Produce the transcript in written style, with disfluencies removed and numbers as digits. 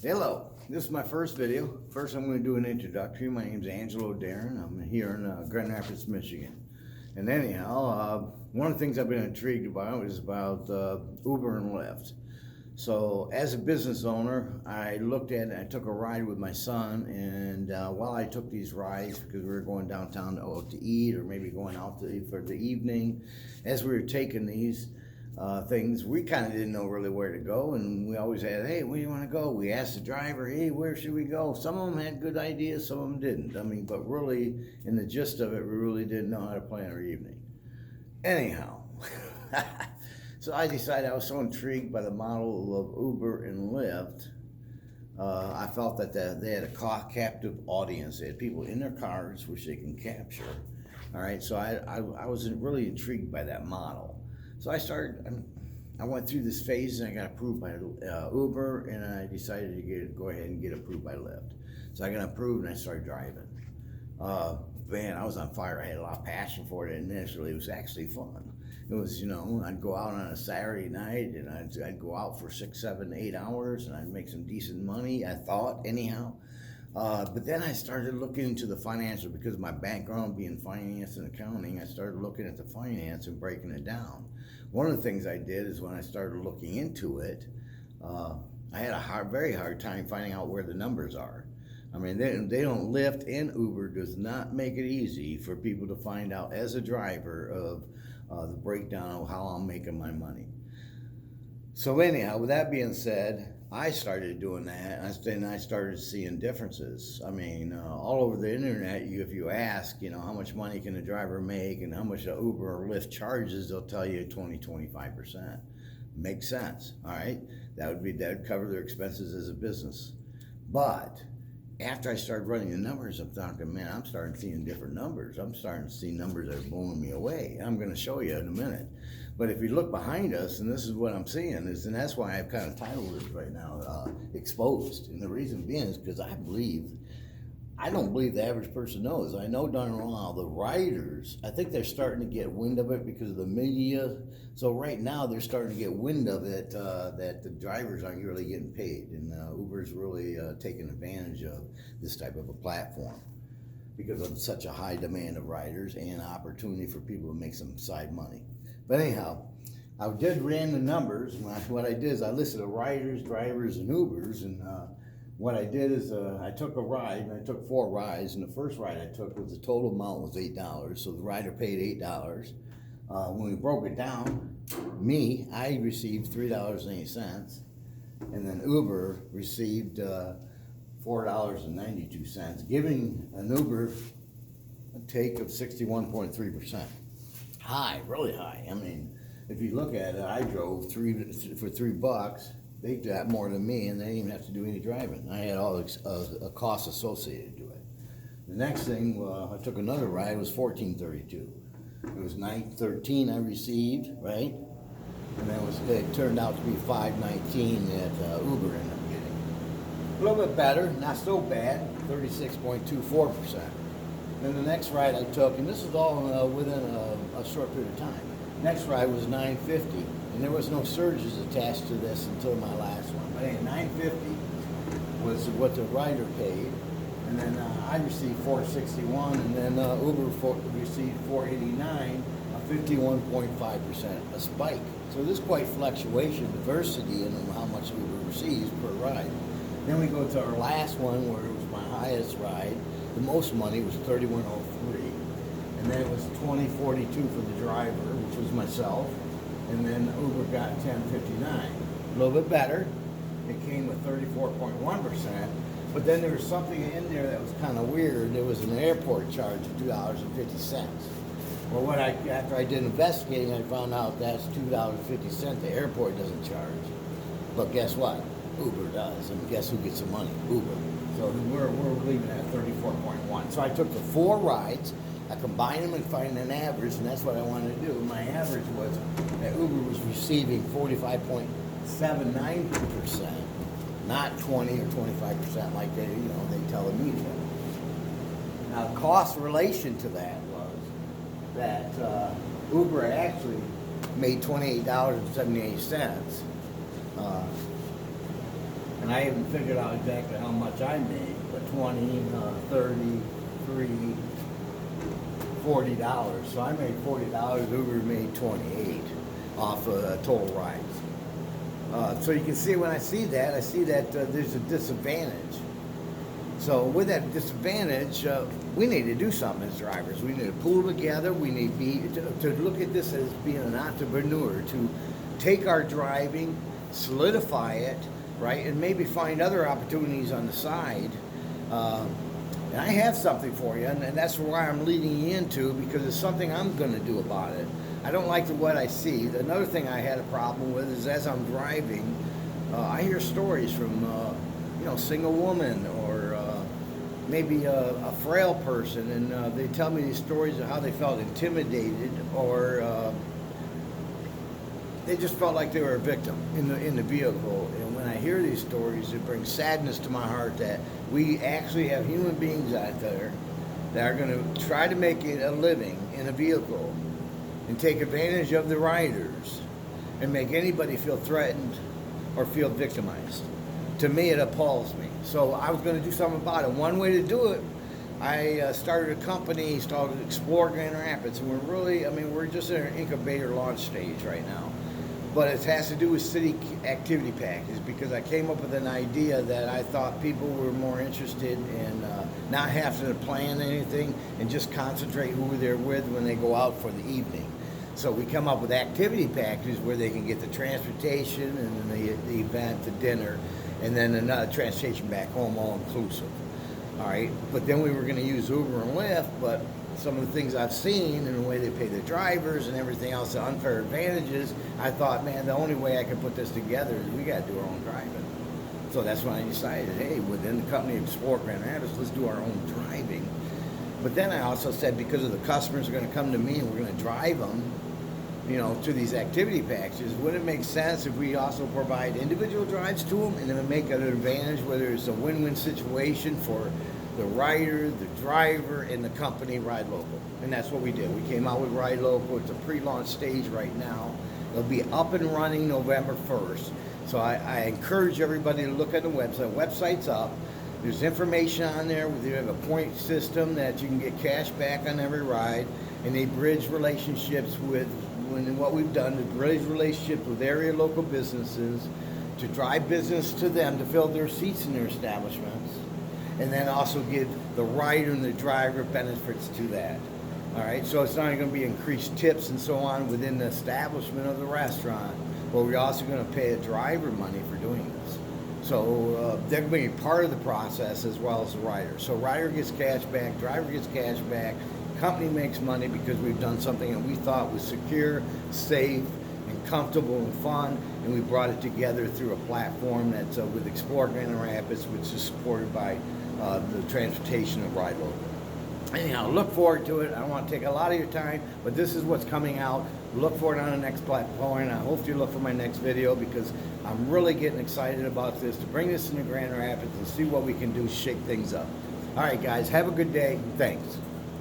Hello, this is my first video. First I'm going to do an introductory. My name's Angelo Darren. I'm here in Grand Rapids, Michigan. And anyhow, one of the things I've been intrigued about is about Uber and Lyft. So as a business owner, I looked at it, I took a ride with my son, and while I took these rides, because we were going downtown to eat or maybe going out for the evening, as we were taking these things, we kind of didn't know really where to go, and we always had, hey, where do you want to go? We asked the driver, hey, where should we go? Some of them had good ideas, some of them didn't. I mean, but really, in the gist of it, we really didn't know how to plan our evening. Anyhow, so I decided I was so intrigued by the model of Uber and Lyft. I felt that they had a captive audience. They had people in their cars, which they can capture. All right, so I was really intrigued by that model. So I went through this phase and I got approved by Uber, and I decided to go ahead and get approved by Lyft. So I got approved and I started driving. Man, I was on fire. I had a lot of passion for it initially. It was actually fun. It was, I'd go out on a Saturday night and I'd go out for 6, 7, 8 hours and I'd make some decent money, I thought, anyhow. But then I started looking into the financial, because of my background being finance and accounting. I started looking at the finance and breaking it down. One of the things I did is when I started looking into it, I had a very hard time finding out where the numbers are. I mean, they don't. Lyft and Uber does not make it easy for people to find out as a driver of the breakdown of how I'm making my money. So anyhow, with that being said, I started doing that, and I started seeing differences. I mean, all over the internet, if you ask, how much money can a driver make and how much Uber or Lyft charges, they'll tell you 20-25%. Makes sense, all right? That would cover their expenses as a business. But after I started running the numbers, I'm thinking, man, I'm starting seeing different numbers. I'm starting to see numbers that are blowing me away. I'm going to show you in a minute. But if you look behind us, and this is what I'm seeing, and that's why I've kind of titled this right now, Exposed. And the reason being is because I don't believe the average person knows. I know darn well the riders, I think they're starting to get wind of it because of the media. So right now they're starting to get wind of it, that the drivers aren't really getting paid. And Uber's really taking advantage of this type of a platform because of such a high demand of riders and opportunity for people to make some side money. But anyhow, I ran the numbers. What I did is I listed the riders, drivers, and Ubers, and what I did is I took a ride, and I took 4 rides, and the first ride I took the total amount was $8, so the rider paid $8. When we broke it down, I received $3.08, and then Uber received $4.92, giving an Uber a take of 61.3%. High, really high. I mean, if you look at it, I drove for $3. They got more than me, and they didn't even have to do any driving. I had all the costs associated to it. The next thing, I took another ride. It was $14.32. It was $9.13 I received, right? And it turned out to be $5.19 that Uber ended up getting. A little bit better, not so bad, 36.24%. Then the next ride I took, and this is all within a short period of time. Next ride was $9.50, and there was no surges attached to this until my last one. But anyway, $9.50 was what the rider paid, and then I received $4.61, and then Uber received $4.89, a 51.5%, a spike. So there's quite fluctuation, diversity in how much Uber receives per ride. Then we go to our last one, where it was my highest ride. The most money was $31.03, and then it was $20.42 for the driver, which was myself, and then Uber got $10.59. A little bit better. It came with 34.1%, but then there was something in there that was kind of weird. There was an airport charge of $2.50. Well, after I did investigating, I found out that's $2.50. The airport doesn't charge, but guess what? Uber does, and guess who gets the money? Uber. So we're leaving at 34.1. So I took the 4 rides, I combined them and find an average, and that's what I wanted to do. My average was that Uber was receiving 45.79%, not 20 or 25% like they tell the media. Now, the cost relation to that was that Uber actually made $28.78. and I haven't figured out exactly how much I made, but 20, 33, $40. So I made $40. Uber made 28 off total rides. So you can see when I see that there's a disadvantage. So with that disadvantage, we need to do something as drivers. We need to pull together. We need to look at this as being an entrepreneur, to take our driving, solidify it, right, and maybe find other opportunities on the side. And I have something for you, and that's why I'm leading you into, because it's something I'm going to do about it. I don't like what I see. Another thing I had a problem with is as I'm driving, I hear stories from single woman or maybe a frail person, and they tell me these stories of how they felt intimidated, or they just felt like they were a victim in the vehicle. And when I hear these stories, it brings sadness to my heart that we actually have human beings out there that are going to try to make it a living in a vehicle and take advantage of the riders and make anybody feel threatened or feel victimized. To me, it appalls me. So I was going to do something about it. One way to do it, I started a company called Explore Grand Rapids, and we're just in an incubator launch stage right now. But it has to do with city activity packages, because I came up with an idea that I thought people were more interested in not having to plan anything and just concentrate who they're with when they go out for the evening. So we come up with activity packages where they can get the transportation and then the event, the dinner, and then another transportation back home, all inclusive. All right, but then we were going to use Uber and Lyft, but some of the things I've seen and the way they pay the drivers and everything else, the unfair advantages, I thought, man, the only way I can put this together is we got to do our own driving. So that's when I decided, hey, within the company Explore Grand Rapids, let's do our own driving. But then I also said, because of the customers are going to come to me and we're going to drive them, to these activity packages, would it make sense if we also provide individual drives to them and then make it an advantage, whether it's a win-win situation for the rider, the driver, and the company, Ride Local? And that's what we did. We came out with Ride Local. It's a pre-launch stage right now. It'll be up and running November 1st. So I encourage everybody to look at the website. Website's up. There's information on there. We have a point system that you can get cash back on every ride, and they bridge relationships with, what we've done is bridge relationships with area local businesses to drive business to them to fill their seats in their establishments, and then also give the rider and the driver benefits to that. All right, so it's not only going to be increased tips and so on within the establishment of the restaurant, but we're also going to pay a driver money for doing this. So they're going to be part of the process as well as the rider. So rider gets cash back, driver gets cash back, company makes money because we've done something that we thought was secure, safe, and comfortable and fun, and we brought it together through a platform that's with Explore Grand Rapids, which is supported by the transportation of Ride Local. Anyhow, look forward to it. I don't want to take a lot of your time, but this is what's coming out. Look for it on the next platform, and I hope you look for my next video, because I'm really getting excited about this, to bring this into Grand Rapids and see what we can do to shake things up. All right, guys, have a good day. Thanks.